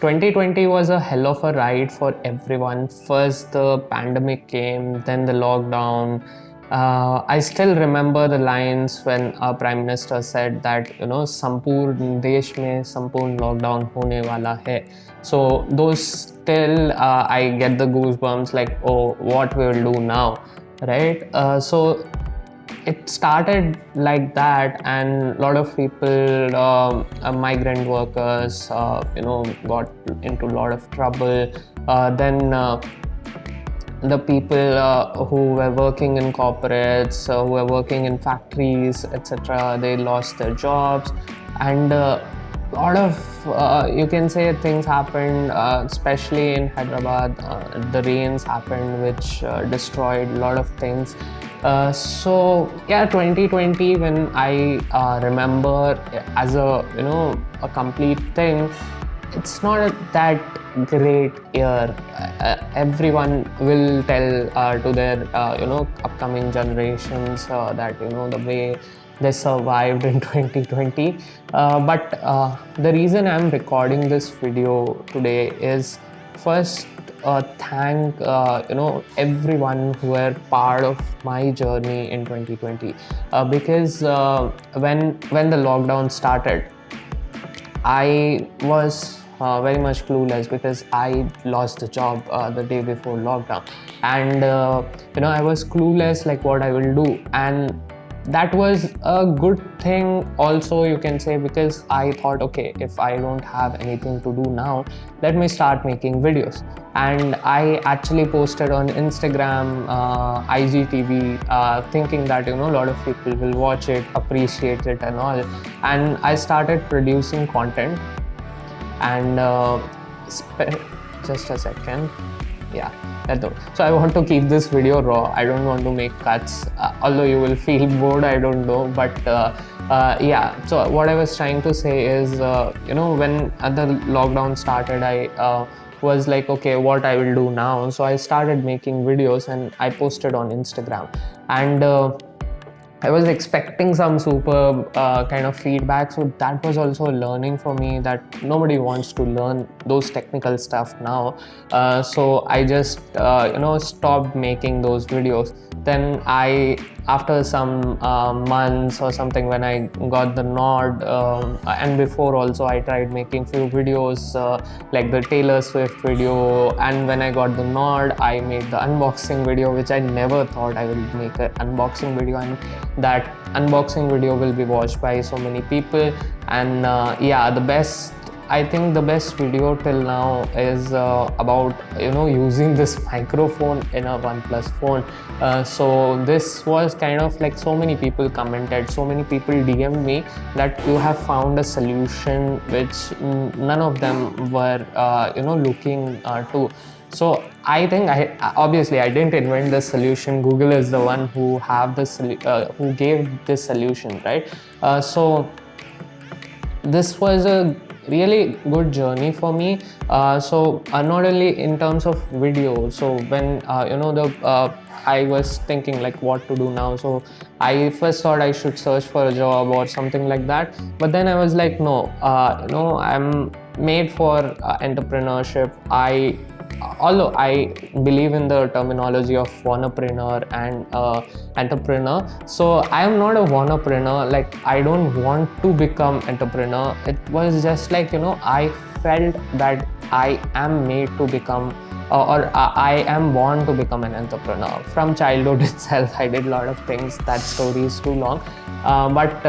2020 was a hell of a ride for everyone. First, the pandemic came, then the lockdown. I still remember the lines when our Prime Minister said that, संपूर्ण देश में संपूर्ण lockdown होने वाला है. So those still, I get the goosebumps like, oh, what we will do now, right? So it started like that, and a lot of people, migrant workers, got into a lot of trouble. Then the people who were working in corporates, who were working in factories, etc., they lost their jobs, and a lot of you can say things happened, especially in Hyderabad. The rains happened, which destroyed a lot of things. So yeah, 2020, when I remember as a complete thing, it's not that great year. Everyone will tell to their upcoming generations that the way they survived in 2020. But the reason I'm recording this video today is first thank everyone who were part of my journey in 2020, because when the lockdown started, I was very much clueless because I lost the job the day before lockdown, and I was clueless like what I will do. And that was a good thing also, you can say, because I thought, okay, if I don't have anything to do now, let me start making videos. And I actually posted on Instagram, IGTV, thinking that a lot of people will watch it, appreciate it and all. And I started producing content, and just a second. Yeah, that's all. So I want to keep this video raw. I don't want to make cuts, although you will feel bored, I don't know. But yeah, so what I was trying to say is, when the lockdown started, I was like, okay, what I will do now. So I started making videos and I posted on Instagram, and I was expecting some superb kind of feedback. So that was also a learning for me, that nobody wants to learn those technical stuff now. So I just stopped making those videos. Then after some months or something, when I got the nod, and before also I tried making few videos, like the Taylor Swift video, and when I got the nod, I made the unboxing video, which I never thought I would make an unboxing video, and that unboxing video will be watched by so many people. And yeah, I think the best video till now is about using this microphone in a OnePlus phone. So this was kind of like, so many people commented, so many people DM'd me that you have found a solution which none of them were looking to. So I think obviously I didn't invent the solution. Google is the one who who gave this solution, right? So this was a really good journey for me. So not only in terms of video. So when I was thinking like what to do now. So I first thought I should search for a job or something like that. But then I was like, no, I'm made for entrepreneurship. Although I believe in the terminology of wanapreneur and entrepreneur, so I am not a wanapreneur. Like, I don't want to become entrepreneur. It was just like, I felt that I am made to become, or I am born to become an entrepreneur. From childhood itself, I did a lot of things. That story is too long, but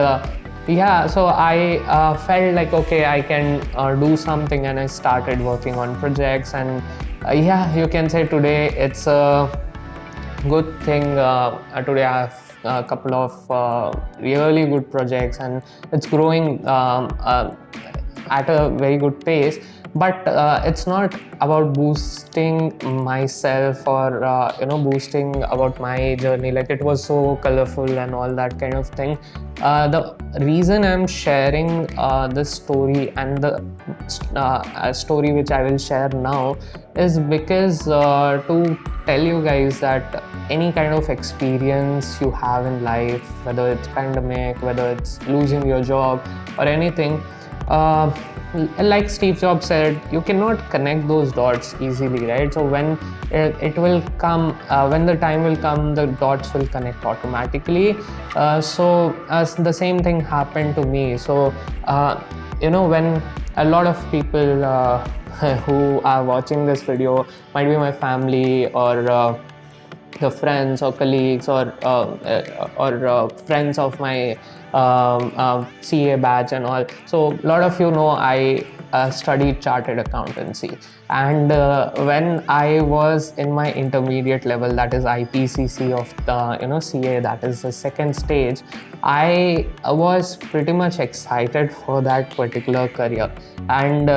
yeah, so I felt like, okay, I can do something, and I started working on projects. And yeah, you can say today it's a good thing. Today I have a couple of really good projects, and it's growing at a very good pace. But it's not about boosting myself or boosting about my journey, like it was so colorful and all that kind of thing. The reason I'm sharing this story, and the story which I will share now, is because to tell you guys that any kind of experience you have in life, whether it's pandemic, whether it's losing your job or anything, uh, like Steve Jobs said, you cannot connect those dots easily, right? So when it will come, when the time will come, the dots will connect automatically. The same thing happened to me. So when a lot of people who are watching this video, might be my family or the friends or colleagues or friends of my CA batch and all. So a lot of I studied chartered accountancy, and when I was in my intermediate level, that is IPCC of the CA, that is the second stage, I was pretty much excited for that particular career. And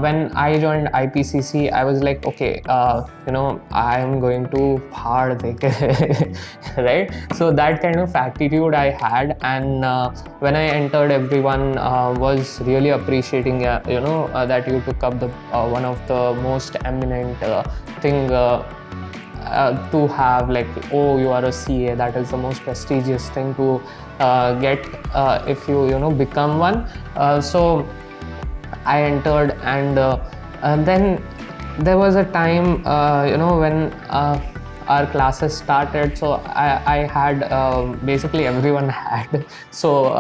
when I joined IPCC, I was like, okay, I am going to hard take it, right? So that kind of attitude I had, and when I entered, everyone was really appreciating, that you took up the one of the most eminent thing. To have, like, oh, you are a CA, that is the most prestigious thing to get if you become one. So I entered, and then there was a time when our classes started. So I had basically everyone had. So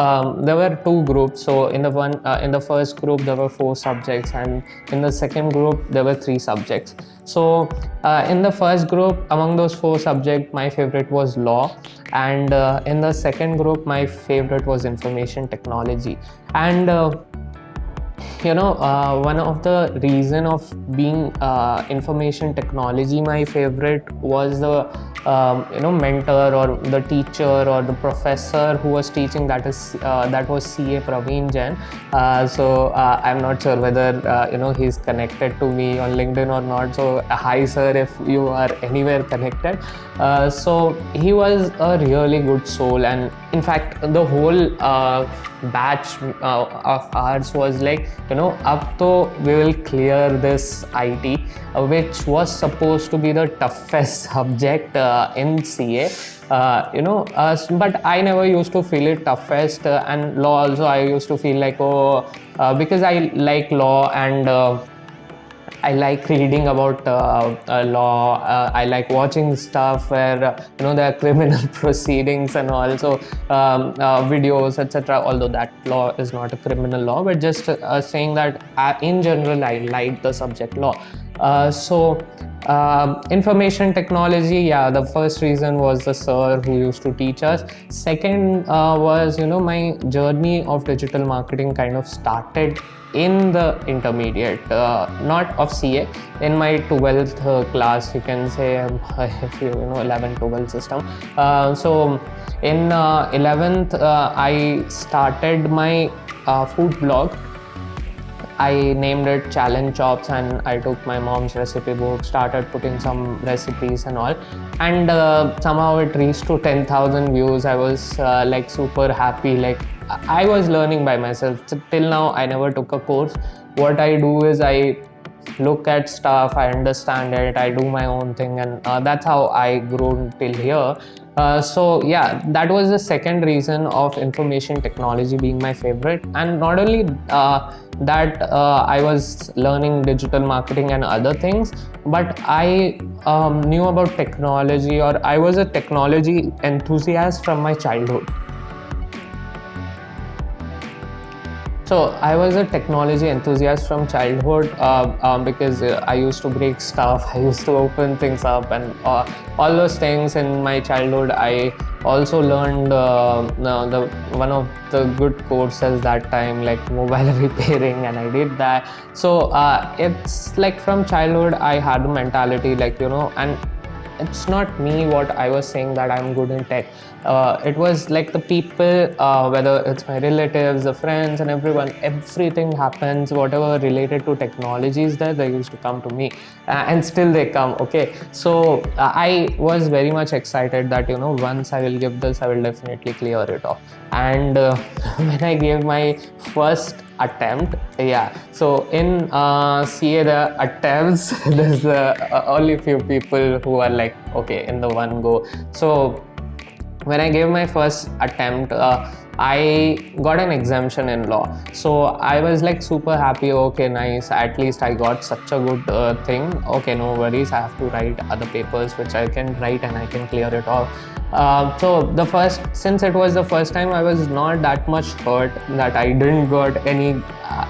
there were two groups. So in the first group there were 4 subjects, and in the second group there were 3 subjects. So in the first group, among those 4 subjects, my favorite was law, and in the second group my favorite was information technology. And one of the reason of being information technology my favorite was the mentor or the teacher or the professor who was teaching, that was CA Praveen Jain. I'm not sure whether he's connected to me on LinkedIn or not. So hi sir, if you are anywhere connected. So he was a really good soul, and in fact the whole batch of ours was like, up to we will clear this IT, which was supposed to be the toughest subject in CA. But I never used to feel it toughest, and law also I used to feel like, because I like law, and I like reading about law. I like watching stuff where there are criminal proceedings and also videos, etc. Although that law is not a criminal law, but just saying that in general I like the subject law. Information technology, yeah, the first reason was the sir who used to teach us. Second was my journey of digital marketing kind of started in the intermediate, not of CA, in my 12th class, you can say. If 11 12 system. So in 11th I started my food blog. I named it Challenge Chops, and I took my mom's recipe book, started putting some recipes and all, and somehow it reached to 10,000 views. I was like super happy. Like, I was learning by myself. So till now I never took a course. What I do is I look at stuff, I understand it, I do my own thing, and that's how I grew till here. So yeah, that was the second reason of information technology being my favorite. And not only that I was learning digital marketing and other things, but I knew about technology, or I was a technology enthusiast from my childhood. So I was a technology enthusiast from childhood, because I used to break stuff, I used to open things up, and all those things in my childhood. I also learned the one of the good courses that time, like mobile repairing, and I did that. So it's like from childhood I had the mentality, like, and it's not me what I was saying that I'm good in tech. It was like the people, whether it's my relatives, the friends, and everything happens, whatever related to technology is there, they used to come to me, and still they come. Okay, so I was very much excited that once I will give this, I will definitely clear it off. And when I gave my first attempt, yeah, so in CA the attempts there's only few people who are like, okay, in the one go. So when I gave my first attempt, I got an exemption in law. So I was like super happy. Okay, nice. At least I got such a good thing. Okay, no worries. I have to write other papers which I can write and I can clear it off. Since it was the first time, I was not that much hurt that I didn't got any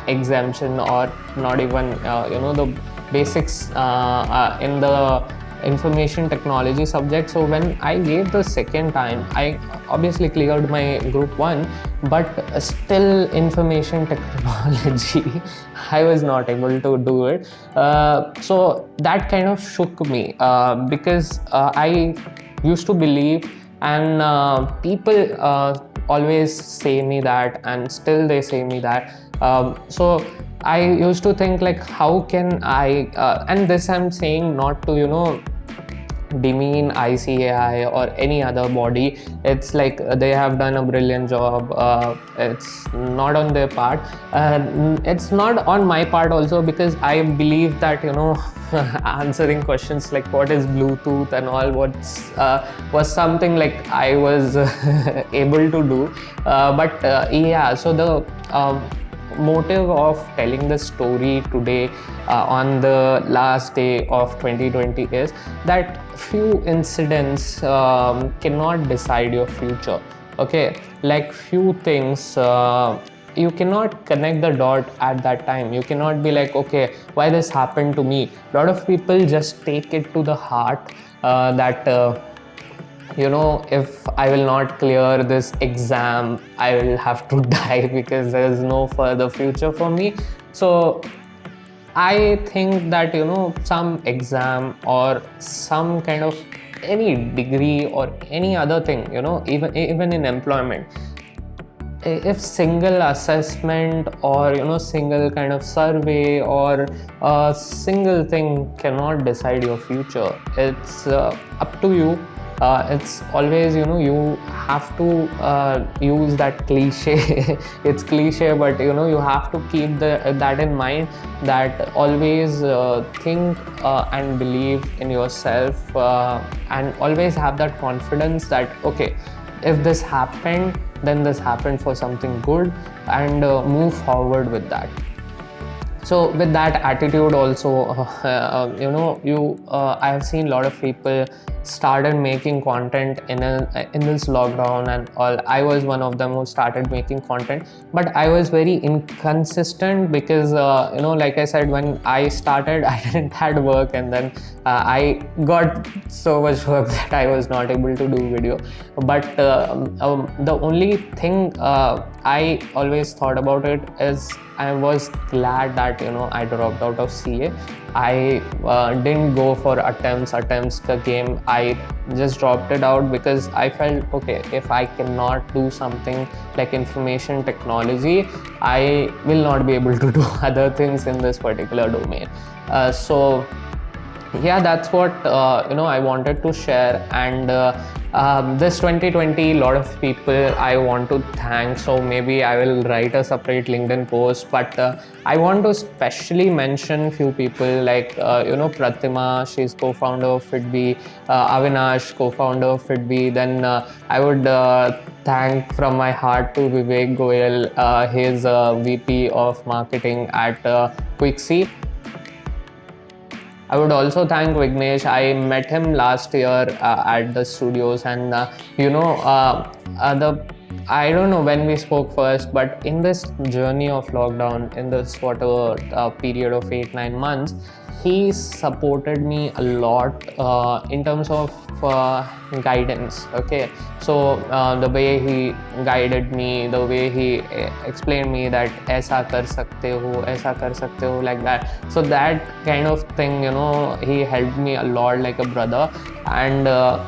exemption or not even the basics in the information technology subject. So when I gave the second time, I obviously cleared my group 1, but still information technology I was not able to do it. So that kind of shook me because I used to believe, and people always say me that, and still they say me that. So I used to think like, how can I and this I'm saying not to demean ICAI or any other body. It's like they have done a brilliant job. It's not on their part. It's not on my part also, because I believe that answering questions like what is Bluetooth and all was something like I was able to do. But so the motive of telling the story today on the last day of 2020 is that few incidents cannot decide your future. Okay, like few things you cannot connect the dot at that time. You cannot be like, okay, why this happened to me. A lot of people just take it to the heart that if I will not clear this exam, I will have to die because there is no further future for me. So I think that some exam or some kind of any degree or any other thing, even in employment, if single assessment or single kind of survey or a single thing cannot decide your future, it's up to you. It's always you have to use that cliche. It's cliche, but you have to keep that in mind, that always think and believe in yourself, and always have that confidence that okay, if this happened, then this happened for something good, and move forward with that. So with that attitude also, I have seen a lot of people started making content in this lockdown and all. I was one of them who started making content, but I was very inconsistent because like I said, when I started I didn't had work, and then I got so much work that I was not able to do video. But the only thing I always thought about it is I was glad that I dropped out of CA. I didn't go for attempts the game. I just dropped it out because I felt okay, if I cannot do something like information technology, I will not be able to do other things in this particular domain. So yeah, that's what I wanted to share. And this 2020, a lot of people I want to thank, so maybe I will write a separate LinkedIn post, but I want to specially mention few people like Pratima, she's co-founder of Fitbee, Avinash, co-founder of Fitbee. Then I would thank from my heart to Vivek Goyal, his VP of marketing at Quixie. I would also thank Vignesh. I met him last year at the studios, and I don't know when we spoke first, but in this journey of lockdown, in this whatever period of 8-9 months, he supported me a lot in terms of guidance. Okay, so the way he guided me, the way he explained me that aisa kar sakte ho, like that. So that kind of thing, he helped me a lot, like a brother. And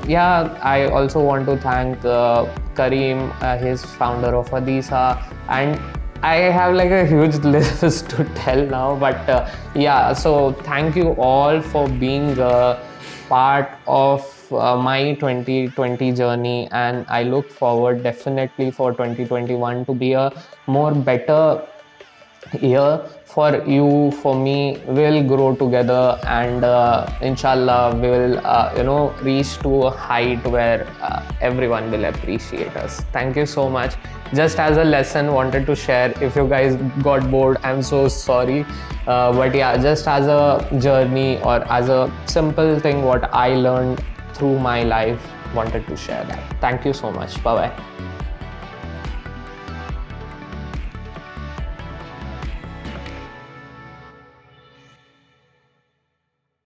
yeah, I also want to thank Kareem, his founder of Adisa. And I have like a huge list to tell now, but yeah, so thank you all for being part of my 2020 journey, and I look forward definitely for 2021 to be a more better year for you, for me, will grow together, and inshallah we will reach to a height where everyone will appreciate us. Thank you so much. Just as a lesson, wanted to share. If you guys got bored, I'm so sorry, but yeah, just as a journey or as a simple thing what I learned through my life, wanted to share that. Thank you so much. Bye bye.